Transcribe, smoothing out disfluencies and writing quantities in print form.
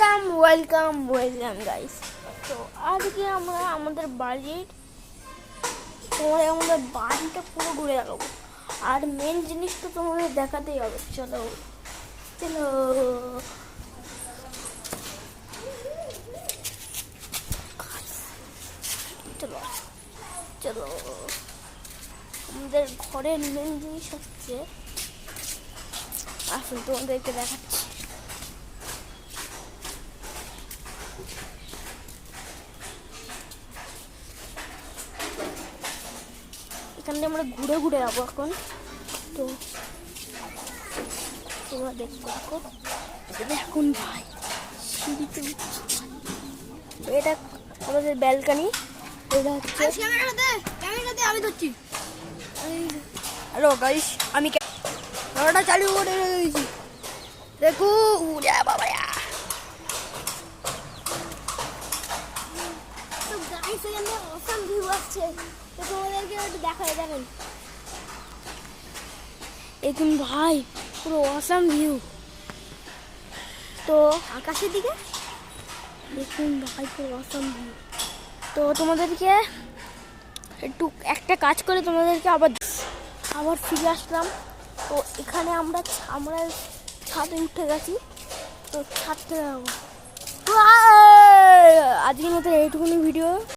Welcome guys. তো আজকে আমরা আমাদের বাড়িটা পুরো ঘুরে দেখাবো। আর মেন জিনিস তো তোমাদের দেখাতেই হবে। চলো চলো চলো চলো আমাদের ঘরের মেন জিনিস হচ্ছে, আসুন তোমাদেরকে দেখাচ্ছি। এখানে আমরা ঘুরে ঘুরে যাবো এখন। তো তোমরা দেখতে থাকো। এখন ভাই সিঁড়িতে এটা আমাদের ব্যালকানি। এটা হচ্ছে আমি ধরছি। হ্যালো গাইস, আমি ক্যামেরাটা চালু করে দিয়েছি। দেখো উড়ে বাবা। তো গাইস এখানে অসাম ভিউ আসছে, তো তোমাদেরকে একটু দেখাই দেখেন। দেখুন ভাই পুরো অসাম ভিউ। তো আকাশের দিকে দেখুন ভাই পুরো অসাম ভিউ। তো তোমাদেরকে একটু একটা কাজ করে তোমাদেরকে আবার ফিরে আসলাম। তো এখানে আমরা ছাদে উঠে গেছি। তো ছাদ থেকে যাবো। আজকের মতো এইটুকুনি ভিডিও।